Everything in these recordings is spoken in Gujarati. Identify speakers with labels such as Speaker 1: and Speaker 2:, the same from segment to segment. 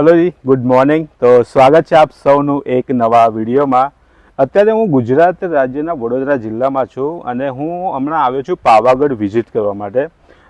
Speaker 1: हेलो जी, गुड मॉर्निंग। तो स्वागत है आप સૌનું એક નવા વિડીયોમાં। અત્યારે હું ગુજરાત રાજ્યના વડોદરા જિલ્લામાં છું અને હું હમણાં આવ્યો છું પાવાગઢ વિઝિટ કરવા માટે।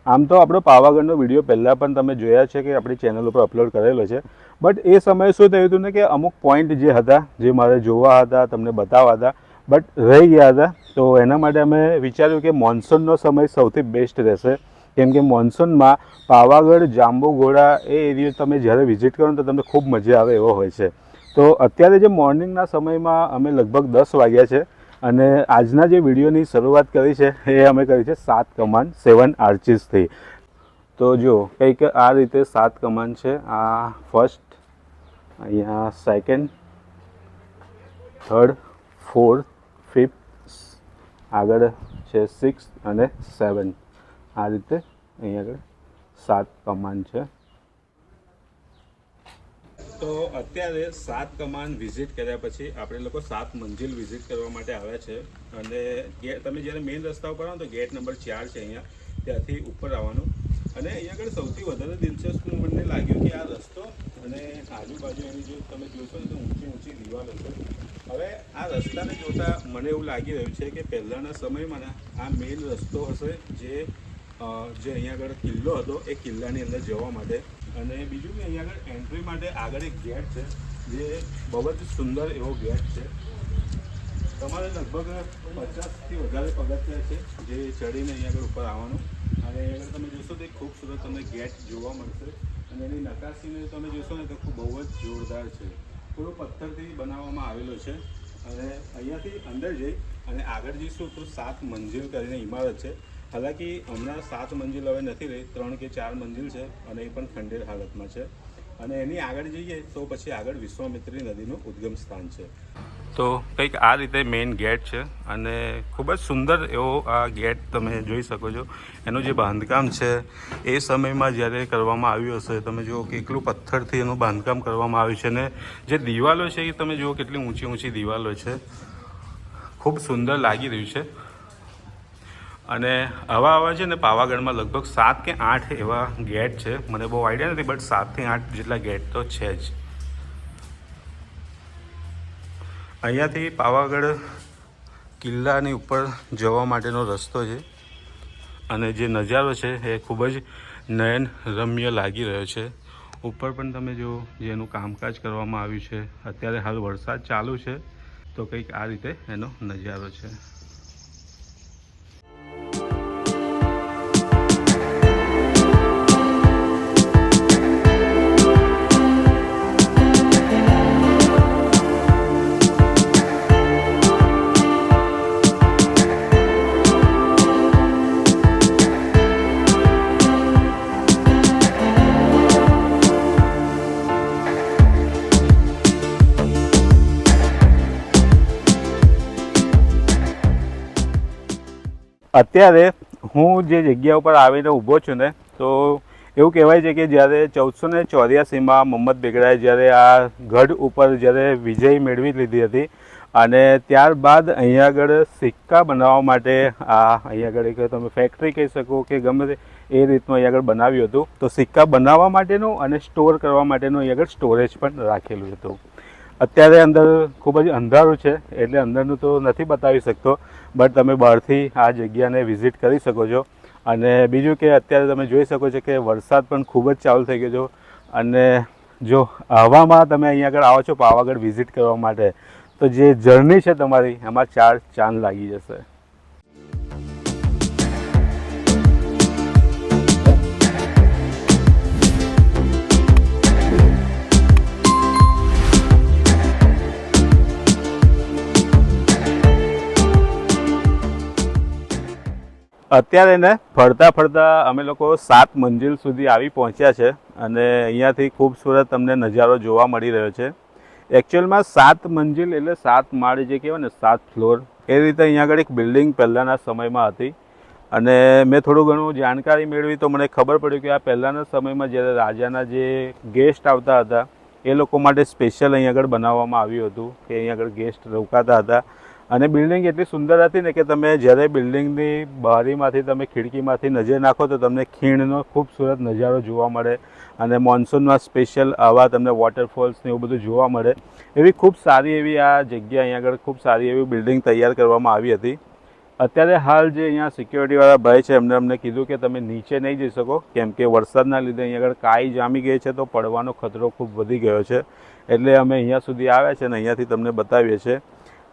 Speaker 1: આમ તો આપણો પાવાગઢનો વિડીયો પહેલાં પણ તમે જોયા છે કે આપણી ચેનલ ઉપર અપલોડ કરેલો છે, બટ એ સમયે શું થયું હતું ને કે અમુક પોઈન્ટ જે હતા જે મારે જોવા હતા, તમને બતાવવા હતા, બટ રહી ગયા હતા। તો એના માટે અમે વિચાર્યું કે મોન્સૂનનો સમય સૌથી બેસ્ટ રહેશે, કેમ કે મોન્સૂનમાં પાવાગઢ, જાંબુઘોડા એ એરિયો તમે જ્યારે વિઝિટ કરો ને તો તમને ખૂબ મજા આવે એવો હોય છે। તો અત્યારે જે મોર્નિંગના સમયમાં અમે લગભગ 10 વાગ્યા છે અને આજના જે વિડીયોની શરૂઆત કરી છે એ અમે કરી છે 7 કમાન 7 આર્ચીસથી। તો જો કંઈક આ રીતે 7 કમાન છે। આ ફર્સ્ટ, અહીંયા સેકન્ડ, થર્ડ, ફોર્થ, ફિફ્થ, આગળ છે 6 અને 7। આ રીતે અહીં આગળ 7 કમાન છે। તો અત્યારે 7 કમાન વિઝિટ કર્યા પછી આપણે લોકો 7 મંજિલ વિઝિટ કરવા માટે આવ્યા છે અને તમે જ્યારે મેઇન રસ્તા ઉપર આવો તો ગેટ નંબર 4 છે, અહીંયા ત્યાંથી ઉપર આવવાનું। અને અહીંયા આગળ સૌથી વધારે દિલચસ્પ મને લાગ્યું કે આ રસ્તો અને આજુબાજુ એની જો તમે જોશો ને તો ઊંચી ઊંચી દિવાલો છે। હવે આ રસ્તાને જોતાં મને એવું લાગી રહ્યું છે કે પહેલાંના સમયમાં આ મેઇન રસ્તો હશે જે અહીંયા આગળ કિલ્લો હતો એ કિલ્લાની અંદર જવા માટે। અને બીજું કે અહીંયા આગળ એન્ટ્રી માટે આગળ એક ગેટ છે જે બહુ જ સુંદર એવો ગેટ છે। તમારે લગભગ 50થી વધારે પગથિયાં છે જે ચડીને અહીંયા આગળ ઉપર આવવાનું। અને આગળ તમે જોશો તો એક ખૂબસૂરત તમને ગેટ જોવા મળશે અને એની નકાશીને તમે જોશો ને તો બહુ જ જોરદાર છે। થોડો પથ્થરથી બનાવવામાં આવેલો છે અને અહીંયાથી અંદર જઈ અને આગળ જઈશું તો 7 મંજિલ કરીને ઇમારત છે। હાલાંકि હમણાં 7 મંજિલ હવે નથી રહી, 3 કે 4 મંજિલ છે અને એ પણ ખંડેર હાલતમાં છે। અને એની આગળ જઈએ તો પછી આગળ વિશ્વામિત્રી નદીનું ઉદ્ગમ સ્થાન છે। તો કંઈક આ રીતે મેઇન ગેટ છે અને ખૂબ જ સુંદર એવો આ ગેટ તમે જોઈ શકો છો। એનું જે બાંધકામ છે એ સમયમાં જ્યારે કરવામાં આવ્યું હશે, તમે જુઓ કે કેટલું પથ્થરથી એનું બાંધકામ કરવામાં આવ્યું છે અને જે દિવાલો છે એ તમે જુઓ કેટલી ઊંચી ઊંચી દિવાલો છે, ખૂબ સુંદર લાગી રહ્યું છે। અને આવા છે ને પાવાગઢમાં લગભગ 7 કે 8 એવા ગેટ છે, મને બહુ આઈડિયા નથી, બટ 7 થી 8 જેટલા ગેટ તો છે જ। અહીંયાથી પાવાગઢ કિલ્લાની ઉપર જવા માટેનો રસ્તો છે અને જે નજારો છે એ ખૂબ જ નયનરમ્ય લાગી રહ્યો છે। ઉપર પણ તમે જો જેનું કામકાજ કરવામાં આવ્યું છે, અત્યારે હાલ વરસાદ ચાલુ છે તો કંઈક આ રીતે એનો નજારો છે। અત્યારે હું જે જગ્યા ઉપર આવીને ઊભો છું ને તો એવું કહેવાય છે કે જ્યારે 1484માં મોહમ્મદ બેગડાએ જ્યારે આ ગઢ ઉપર જ્યારે વિજય મેળવી લીધી હતી અને ત્યારબાદ અહીંયા આગળ સિક્કા બનાવવા માટે અહીંયા આગળ એક તમે ફેક્ટરી કહી શકો કે ગમે તે એ રીતનું અહીંયા આગળ બનાવ્યું હતું। તો સિક્કા બનાવવા માટેનું અને સ્ટોર કરવા માટેનું અહીંયા આગળ સ્ટોરેજ પણ રાખેલું હતું। અત્યારે અંદર ખૂબ જ અંધારું છે એટલે અંદરનું તો નથી બતાવી શકતો, બટ તમે બહારથી આ જગ્યાને વિઝિટ કરી શકો છો। અને બીજું કે અત્યારે તમે જોઈ શકો છો કે વરસાદ પણ ખૂબ જ ચાલુ થઈ ગયો છે અને જો હવામાં તમે અહીંયા આગળ આવો છો પાવાગઢ વિઝિટ કરવા માટે તો જે જર્ની છે તમારી એમાં 4 ચાંદ લાગી જશે। અત્યારે ને ફરતા ફરતા અમે લોકો 7 મંજિલ સુધી આવી પહોંચ્યા છે અને અહીંયાથી ખૂબસૂરત તમને નજારો જોવા મળી રહ્યો છે। એકચ્યુઅલમાં 7 મંજિલ એટલે 7 માળ જે કહેવાય ને 7 ફ્લોર, એ રીતે અહીંયા આગળ એક બિલ્ડિંગ પહેલાંના સમયમાં હતી અને મેં થોડું ઘણું જાણકારી મેળવી તો મને ખબર પડી કે આ પહેલાંના સમયમાં જ્યારે રાજાના જે ગેસ્ટ આવતા હતા એ લોકો માટે સ્પેશિયલ અહીંયા આગળ બનાવવામાં આવ્યું હતું કે અહીંયા આગળ ગેસ્ટ રોકાતા હતા અને બિલ્ડિંગ એટલી સુંદર હતી ને કે તમે જ્યારે બિલ્ડિંગની બારીમાંથી તમે ખિડકીમાંથી નજર નાખો તો તમને ખીણનો ખૂબસૂરત નજારો જોવા મળે અને મોન્સૂનમાં સ્પેશિયલ આવા તમને વોટરફોલ્સ ને એવું બધું જોવા મળે એવી ખૂબ સારી એવી આ જગ્યા અહીંયા આગળ ખૂબ સારી એવી બિલ્ડિંગ તૈયાર કરવામાં આવી હતી. અત્યારે હાલ જે અહીંયા સિક્યોરિટીવાળા ભાઈ છે અમને કીધું કે તમે નીચે નહીં જઈ શકો કેમ કે વરસાદના લીધે અહીંયા આગળ કાઈ જામી ગઈ છે તો પડવાનો ખતરો ખૂબ વધી ગયો છે એટલે અમે અહીંયા સુધી આવ્યા છે અને અહીંયાથી તમને બતાવીએ છીએ.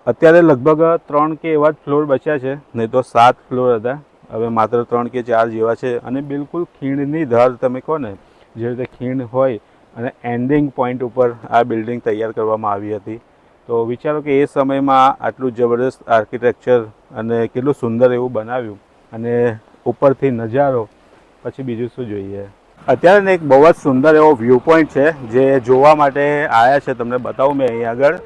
Speaker 1: અત્યારે લગભગ 3 કે એવા જ ફ્લોર બચ્યા છે, નહીં તો 7 ફ્લોર હતા, હવે માત્ર 3 કે 4 જેવા છે અને બિલકુલ ખીણની ધાર તમે કહો ને જે રીતે ખીણ હોય અને એન્ડિંગ પોઈન્ટ ઉપર આ બિલ્ડિંગ તૈયાર કરવામાં આવી હતી. તો વિચારો કે એ સમયમાં આટલું જબરદસ્ત આર્કિટેક્ચર અને કેટલું સુંદર એવું બનાવ્યું અને ઉપરથી નજારો, પછી બીજું શું જોઈએ. અત્યારે એક બહુ જ સુંદર એવો વ્યૂ પોઈન્ટ છે જે જોવા માટે આવ્યા છે, તમને બતાવું મેં અહીં આગળ.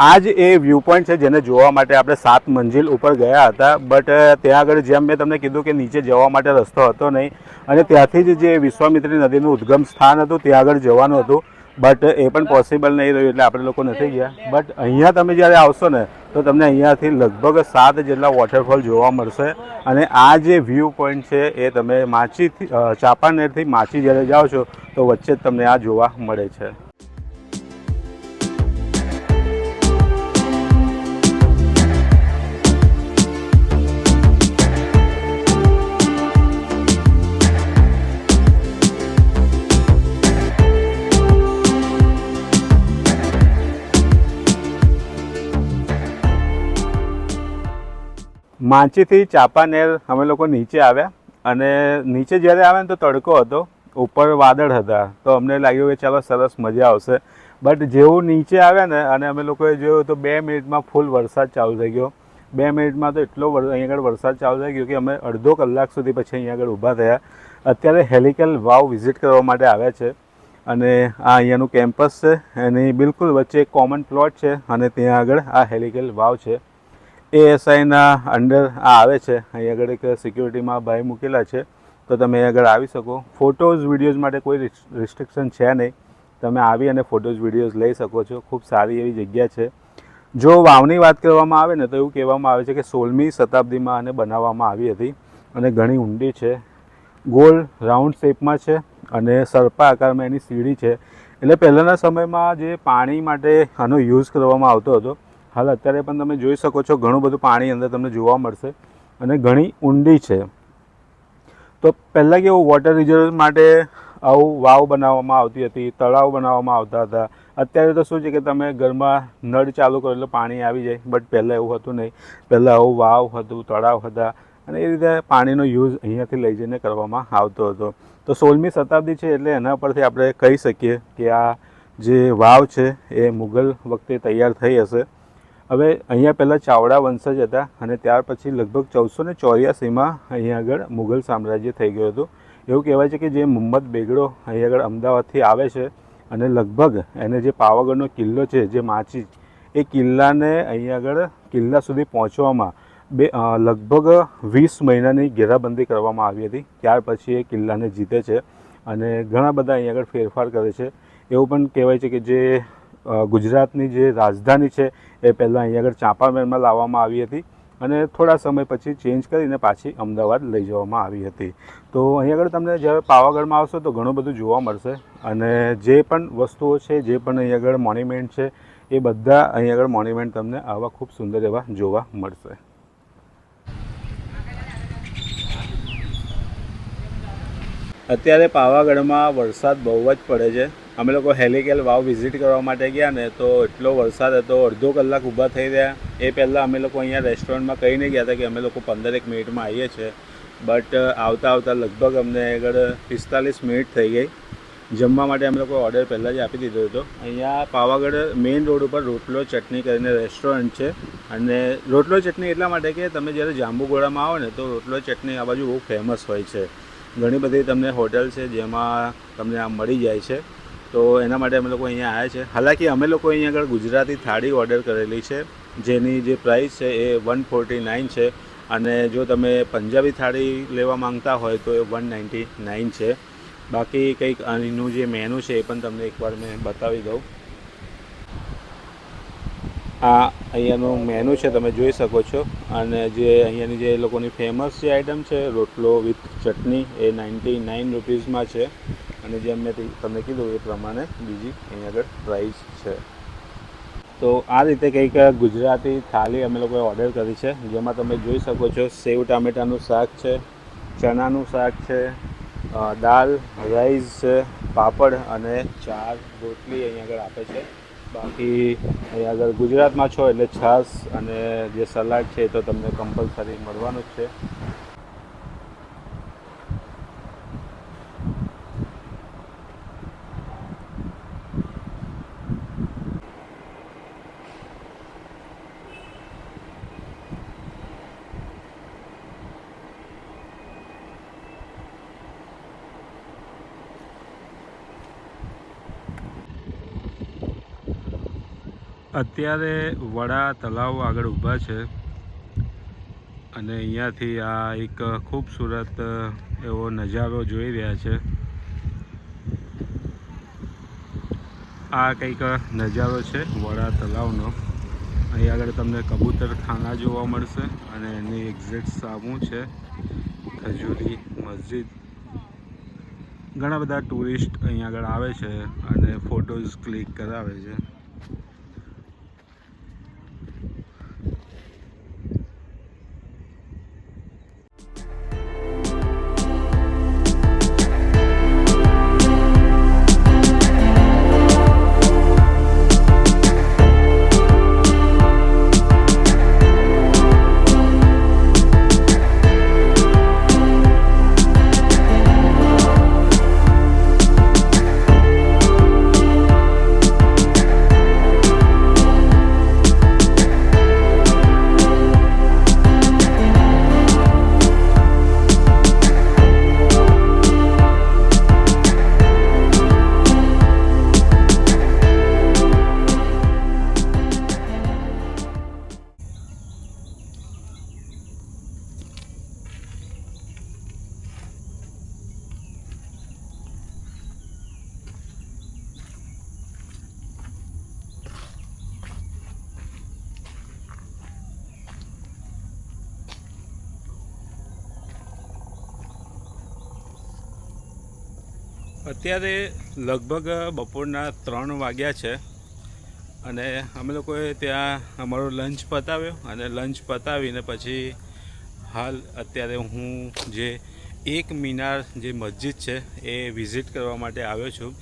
Speaker 1: આ જ એ વ્યૂ પોઈન્ટ છે જેને જોવા માટે આપણે 7 મંજિલ ઉપર ગયા હતા, બટ ત્યાં આગળ જેમ મેં તમને કીધું કે નીચે જવા માટે રસ્તો હતો નહીં અને ત્યાંથી જ જે વિશ્વામિત્રી નદીનું ઉદ્ગમ સ્થાન હતું ત્યાં આગળ જવાનું હતું, બટ એ પણ પોસિબલ નહીં રહ્યું એટલે આપણે લોકો નથી ગયા. બટ અહીંયા તમે જ્યારે આવશો ને તો તમને અહીંયાથી લગભગ 7 જેટલા વોટરફોલ જોવા મળશે અને આ જે વ્યૂ પોઈન્ટ છે એ તમે માચીથી ચાંપાનેરથી માચી જ્યારે જાઓ છો તો વચ્ચે જ તમને આ જોવા મળે છે. માચીથી ચાંપાનેર અમે લોકો નીચે આવ્યા અને નીચે જ્યારે આવ્યા ને તો તડકો હતો, ઉપર વાદળ હતા, તો અમને લાગ્યું કે ચાલો સરસ મજા આવશે. બટ જેવું નીચે આવ્યા ને અને અમે લોકોએ જોયું તો 2 મિનિટમાં ફૂલ વરસાદ ચાલુ થઈ ગયો. 2 મિનિટમાં તો એટલો અહીં આગળ વરસાદ ચાલુ થઈ ગયો કે અમે અડધો કલાક સુધી પછી અહીં આગળ ઊભા થયા. અત્યારે હેલિકલ વાવ વિઝિટ કરવા માટે આવ્યા છે અને આ અહીંયાનું કેમ્પસ છે, એની બિલકુલ વચ્ચે એક કોમન પ્લોટ છે અને ત્યાં આગળ આ હેલિકલ વાવ છે. ASIના અંડર આ આવે છે. અહીં આગળ એક સિક્યોરિટીમાં ભાઈ મૂકેલા છે, તો તમે અહીં આગળ આવી શકો. ફોટોઝ વિડીયોઝ માટે કોઈ રિસ્ટ્રિક્શન છે નહીં, તમે આવી અને ફોટોઝ વિડીયોઝ લઈ શકો છો. ખૂબ સારી એવી જગ્યા છે. જો વાવની વાત કરવામાં આવે ને તો એવું કહેવામાં આવે છે કે 16મી શતાબ્દીમાં આને બનાવવામાં આવી હતી અને ઘણી ઊંડી છે, ગોળ રાઉન્ડ શેપમાં છે અને સર્પા આકારમાં એની સીડી છે. એટલે પહેલાંના સમયમાં જે પાણી માટે આનો યુઝ કરવામાં આવતો હતો, હાલ અત્યારે પણ તમે જોઈ શકો છો ઘણું બધું પાણી અંદર તમને જોવા મળશે અને ઘણી ઊંડી છે. તો પહેલાં કેવું વોટર રિઝર્વ માટે આવું વાવ બનાવવામાં આવતી હતી, તળાવ બનાવવામાં આવતા હતા. અત્યારે તો શું છે કે તમે ઘરમાં નળ ચાલુ કરો એટલે પાણી આવી જાય, બટ પહેલાં એવું હતું નહીં. પહેલાં આવું વાવ હતું, તળાવ હતા અને એ રીતે પાણીનો યુઝ અહીંયાથી લઈ જઈને કરવામાં આવતો હતો. તો 16મી શતાબ્દી છે એટલે એના પરથી આપણે કહી શકીએ કે આ જે વાવ છે એ મુગલ વખતે તૈયાર થઈ હશે. હવે અહીંયા પહેલાં ચાવડા વંશજ હતા અને ત્યાર પછી લગભગ 1484માં અહીંયા આગળ મુગલ સામ્રાજ્ય થઈ ગયું હતું. એવું કહેવાય છે કે જે મુહમ્મદ બેગડો અહીંયા આગળ અમદાવાદથી આવે છે અને લગભગ એને જે પાવાગઢનો કિલ્લો છે જે માચી, એ કિલ્લાને અહીંયા આગળ કિલ્લા સુધી પહોંચવામાં લગભગ 20 મહિનાની ઘેરાબંધી કરવામાં આવી હતી. ત્યાર પછી એ કિલ્લાને જીતે છે અને ઘણા બધા અહીંયા આગળ ફેરફાર કરે છે. એવું પણ કહેવાય છે કે જે ગુજરાતની જે રાજધાની છે એ પહેલાં અહીંયા આગળ ચાંપાનેરમાં લાવવામાં આવી હતી અને થોડા સમય પછી ચેન્જ કરીને પાછી અમદાવાદ લઈ જવામાં આવી હતી. તો અહીંયા આગળ તમને જ્યારે પાવાગઢમાં આવશો તો ઘણું બધું જોવા મળશે અને જે પણ વસ્તુઓ છે, જે પણ અહીંયા આગળ મોન્યુમેન્ટ છે, એ બધા અહીંયા આગળ મોન્યુમેન્ટ તમને આવા ખૂબ સુંદર એવા જોવા મળશે. અત્યારે પાવાગઢમાં વરસાદ બહુ જ પડે છે. અમે લોકો હેલિકેલ વાવ વિઝિટ કરવા માટે ગયા ને તો એટલો વરસાદ હતો, અડધો કલાક ઊભા થઈ રહ્યા. એ પહેલાં અમે લોકો અહીંયા રેસ્ટોરન્ટમાં કહીને ગયા હતા કે અમે લોકો 15 મિનિટમાં આવીએ છીએ, બટ આવતા લગભગ અમને આગળ 45 મિનિટ થઈ ગઈ. જમવા માટે અમે લોકો ઓર્ડર પહેલાં જ આપી દીધો હતો. અહીંયા પાવાગઢ મેઇન રોડ ઉપર રોટલો ચટણી કરીને રેસ્ટોરન્ટ છે અને રોટલો ચટણી એટલા માટે કે તમે જ્યારે જાંબુઘોડામાં આવો ને તો રોટલો ચટણી આ બાજુ બહુ ફેમસ હોય છે. ઘણી બધી તમને હોટલ છે જેમાં તમને આ મળી જાય છે, તો એના માટે અમે લોકો અહીંયા આવ્યા છે. હાલાકી અમે લોકો અહીંયા આગળ ગુજરાતી થાળી ઓર્ડર કરેલી છે જેની જે પ્રાઇસ છે એ 149 છે અને જો તમે પંજાબી થાળી લેવા માંગતા હોય તો એ 199 છે. બાકી કંઈક આનું જે મેનુ છે એ પણ તમને એકવાર મેં બતાવી દઉં. આ અહીંયાનું મેનુ છે, તમે જોઈ શકો છો. અને જે અહીંયાની જે લોકોની ફેમસ જે આઈટમ છે રોટલો વિથ ચટણી એ 99 રૂપીઝમાં છે. અને જેમ મેં તમને કીધું એ પ્રમાણે બીજી અહીંયા આગળ પ્રાઇસ છે. તો આ રીતે કંઈક ગુજરાતી થાળી અમે લોકોએ ઓર્ડર કરી છે, જેમાં તમે જોઈ શકો છો સેવ ટામેટાનું શાક છે, ચણાનું શાક છે, દાળ, રાઈસ છે, પાપડ અને 4 રોટલી અહીંયા આગળ આપે છે. બાકી અહીંયા આગળ ગુજરાતમાં છો એટલે છાશ અને જે સલાડ છે એ તો તમને કમ્પલસરી મળવાનું જ છે. અત્યારે વડા તલાવ આગળ ઊભા છે અને અહીંયાથી આ એક ખૂબસૂરત એવો નજારો જોઈ રહ્યા છે. આ કંઈક નજારો છે વડા તલાવનો. અહીં આગળ તમને કબૂતરખાના જોવા મળશે અને એની એક્ઝેક્ટ સામું છે ખજૂરી મસ્જિદ. ઘણા બધા ટુરિસ્ટ અહીં આગળ આવે છે અને ફોટોઝ ક્લિક કરાવે છે. અત્યારે લગભગ બપોરના 3 વાગ્યા છે અને અમે લોકોએ ત્યાં અમારો લંચ પતાવ્યો અને લંચ પતાવીને પછી હાલ અત્યારે હું જે એક મિનાર જે મસ્જિદ છે એ વિઝિટ કરવા માટે આવ્યો છું.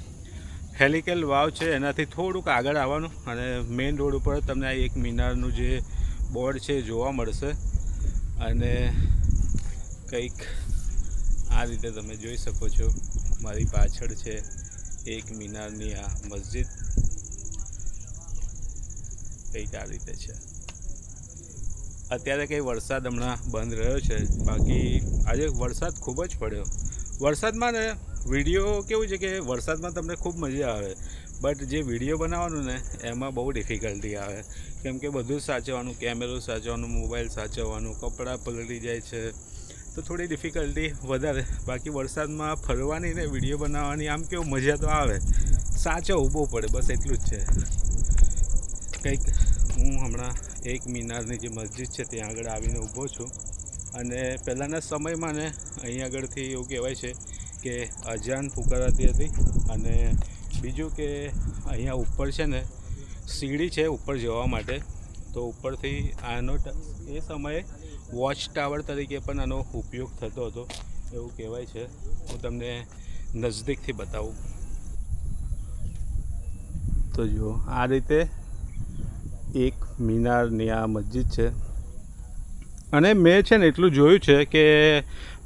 Speaker 1: હેલિકેલ વાવ છે એનાથી થોડુંક આગળ આવવાનું અને મેઇન રોડ ઉપર તમને આ એક મિનારનું જે બોર્ડ છે જોવા મળશે. અને કંઈક આ રીતે તમે જોઈ શકો છો મારી પાછળ છે એક મિનારની આ મસ્જિદ. કંઈક આ રીતે છે. અત્યારે કંઈ વરસાદ હમણાં બંધ રહ્યો છે, બાકી આજે વરસાદ ખૂબ જ પડ્યો. વરસાદમાં ને વિડીયો કેવું છે કે વરસાદમાં તમને ખૂબ મજા આવે, બટ જે વિડીયો બનાવવાનું ને એમાં બહુ ડિફિકલ્ટી આવે, કેમ કે બધું સાચવવાનું, કેમેરો સાચવવાનું, મોબાઈલ સાચવવાનું, કપડાં પલળી જાય છે, તો થોડી ડિફિકલ્ટી વધારે. બાકી વરસાદમાં ફરવાની ને વિડીયો બનાવવાની આમ કેવું મજા તો આવે, સાચવવું બહુ પડે, બસ એટલું જ છે. કંઈક હું હમણાં એક મિનારની જે મસ્જિદ છે ત્યાં આગળ આવીને ઊભો છું અને પહેલાંના સમયમાં ને અહીં આગળથી એવું કહેવાય છે કે અજાન પુકારાતી હતી. અને બીજું કે અહીંયા ઉપર છે ને સીડી છે ઉપર જવા માટે, તો ઉપરથી આનો એ સમયે વોચ ટાવર તરીકે પણ આનો ઉપયોગ થતો હતો એવું કહેવાય છે. હું તમને નજદીકથી બતાવું તો જુઓ, આ રીતે એક મિનારની આ મસ્જિદ છે. અને મેં છે ને એટલું જોયું છે કે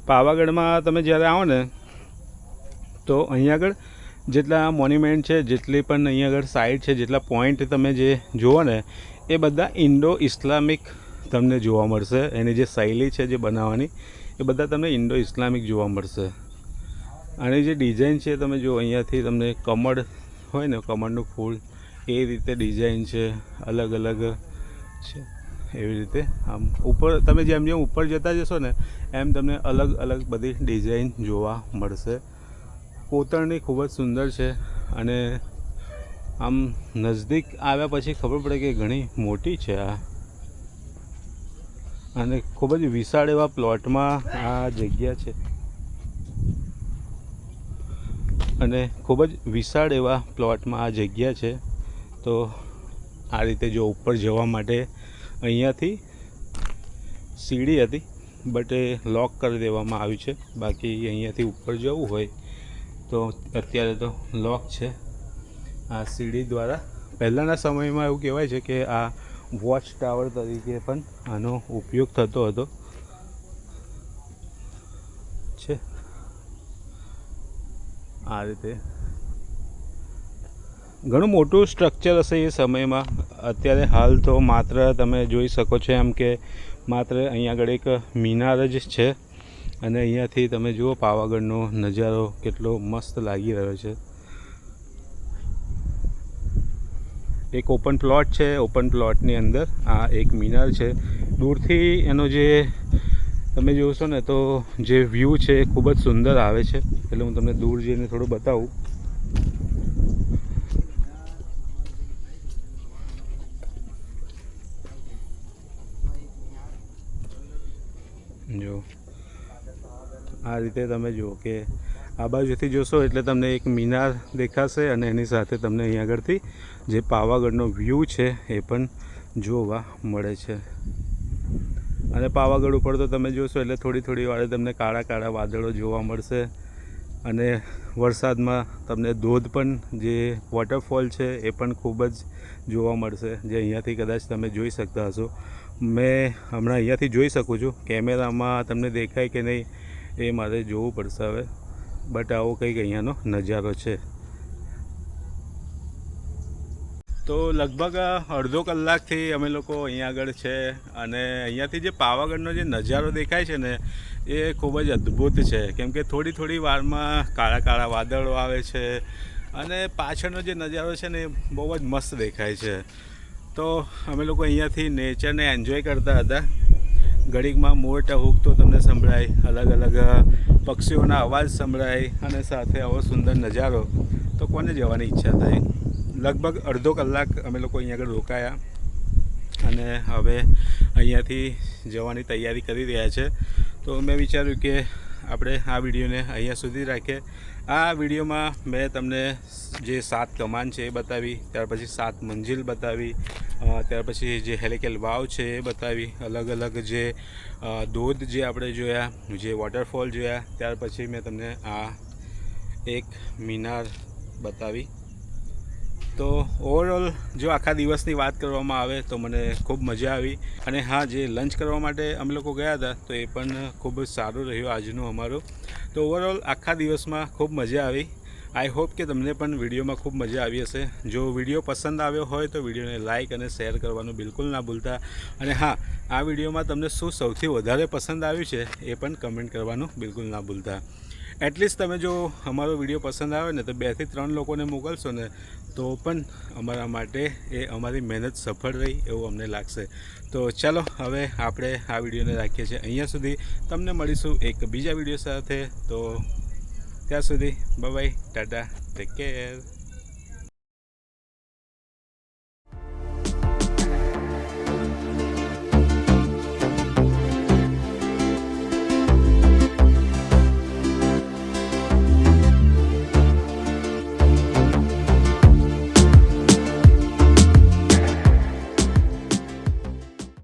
Speaker 1: પાવાગઢમાં તમે જ્યારે આવો ને તો અહીં આગળ જેટલા મોન્યુમેન્ટ છે, જેટલી પણ અહીં આગળ સાઇટ છે, જેટલા પોઈન્ટ તમે જે જુઓ ને એ બધા ઇન્ડો ઇસ્લામિક તમને જોવા મળશે. એની જે શૈલી છે જે બનાવવાની એ બધા તમને ઇન્ડો ઇસ્લામિક જોવા મળશે. આની જે ડિઝાઇન છે તમે જો, અહીંયાથી તમને કમળ હોય ને, કમળનું ફૂલ એ રીતે ડિઝાઇન છે, અલગ અલગ છે એવી રીતે. આમ ઉપર તમે જેમ જેમ ઉપર જતા જશો ને એમ તમને અલગ અલગ બધી ડિઝાઇન જોવા મળશે. કોતરણી ખૂબ જ સુંદર છે અને આમ નજદીક આવ્યા પછી ખબર પડે કે ઘણી મોટી છે આ, અને ખૂબ જ વિશાળ એવા પ્લોટમાં આ જગ્યા છે, અને ખૂબ જ વિશાળ એવા પ્લોટમાં આ જગ્યા છે. તો આ રીતે જો ઉપર જવા માટે અહીંયાથી સીડી હતી, બટ એ લોક કરી દેવામાં આવ્યું છે. બાકી અહીંયાથી ઉપર જવું હોય તો અત્યારે તો લોક છે આ સીડી દ્વારા. પહેલાંના સમયમાં એવું કહેવાય છે કે આ વોચ ટાવર તરીકે પણ આનો ઉપયોગ થતો હતો છે. આ રીતે ઘણું મોટું સ્ટ્રક્ચર હશે એ સમયમાં. અત્યારે હાલ તો માત્ર તમે જોઈ શકો છો એમ કે માત્ર અહીંયા આગળ એક મિનાર જ છે, અને અહીંયાથી તમે જુઓ પાવાગઢનો નજારો કેટલો મસ્ત લાગી રહ્યો છે. એક ઓપન પ્લોટ છે, ઓપન પ્લોટની અંદર આ એક મિનાર છે. દૂરથી એનો જે તમે જોશો ને તો જે વ્યૂ છે એ ખૂબ જ સુંદર આવે છે. એટલે હું તમને દૂર જઈને થોડું બતાવું. જો આ રીતે તમે જુઓ કે આ બાજુથી જોશો એટલે તમને એક મિનાર દેખાશે, અને એની સાથે તમને અહીં આગળથી જે પાવાગઢનો વ્યૂ છે એ પણ જોવા મળે છે. અને પાવાગઢ ઉપર તો તમે જોશો એટલે થોડી વારે તમને કાળા કાળા વાદળો જોવા મળશે, અને વરસાદમાં તમને ધોધ પણ જે વોટરફોલ છે એ પણ ખૂબ જ જોવા મળશે, જે અહીંયાથી કદાચ તમે જોઈ શકતા હશો. મેં હમણાં અહીંયાથી જોઈ શકું છું, કેમેરામાં તમને દેખાય કે નહીં એ મારે જોવું પડશે હવે, બટ આવો કંઈક અહીંયાનો નજારો છે. તો લગભગ અડધો કલાકથી અમે લોકો અહીંયા આગળ છે, અને અહીંયાથી જે પાવાગઢનો જે નજારો દેખાય છે ને એ ખૂબ જ અદ્ભુત છે. કેમ કે થોડી વારમાં કાળા કાળા વાદળો આવે છે, અને પાછળનો જે નજારો છે ને એ બહુ જ મસ્ત દેખાય છે. તો અમે લોકો અહીંયાથી નેચરને એન્જોય કરતા હતા. ઘડીકમાં મોર ટહુકતો તમને સંભળાય, અલગ અલગ પક્ષીઓના અવાજ સંભળાય, અને સાથે આવો સુંદર નજારો, તો કોને જવાની ઈચ્છા થાય. લગભગ અડધો કલાક અમે લોકો અહીંયા આગળ રોકાયા, અને હવે અહીંયાથી જવાની તૈયારી કરી રહ્યા છે. તો મેં વિચાર્યું કે આપણે આ વિડીયોને અહીંયા સુધી રાખીએ. આ વિડીયોમાં મેં તમને જે 7 કમાન છે એ બતાવી, ત્યાર પછી 7 મંજિલ બતાવી, ત્યાર પછી જે હેલિકેલ વાવ છે એ બતાવી, અલગ અલગ જે ધોધ જે આપણે જોયા, જે વોટરફોલ જોયા, ત્યાર પછી મેં તમને આ એક મિનાર બતાવી. તો ઓવરઓલ જો આખા દિવસની વાત કરવામાં આવે તો મને ખૂબ મજા આવી. અને હા, જે લંચ કરવા માટે અમે લોકો ગયા હતા તો એ પણ ખૂબ જ સારું રહ્યું આજનું અમારું. તો ઓવરઓલ આખા દિવસમાં ખૂબ મજા આવી. આઈ હોપ કે તમને પણ વિડીયોમાં ખૂબ મજા આવી હશે. જો વિડીયો પસંદ આવ્યો હોય તો વિડીયોને લાઇક અને શેર કરવાનું બિલકુલ ના ભૂલતા. અને હા, આ વિડીયોમાં તમને શું સૌથી વધારે પસંદ આવ્યું છે એ પણ કમેન્ટ કરવાનું બિલકુલ ના ભૂલતા. એટલીસ્ટ તમે જો અમારો વિડીયો પસંદ આવે ને તો 2 થી 3 લોકોને મોકલશો ને તો પણ અમારા માટે એ અમારી મહેનત સફળ રહી એવું અમને લાગશે. તો ચાલો હવે આપણે આ વિડીયોને રાખીએ છીએ અહીંયા સુધી. તમને મળીશું એક બીજા વિડીયો સાથે. તો ત્યાં સુધી bye bye, Tata, take care.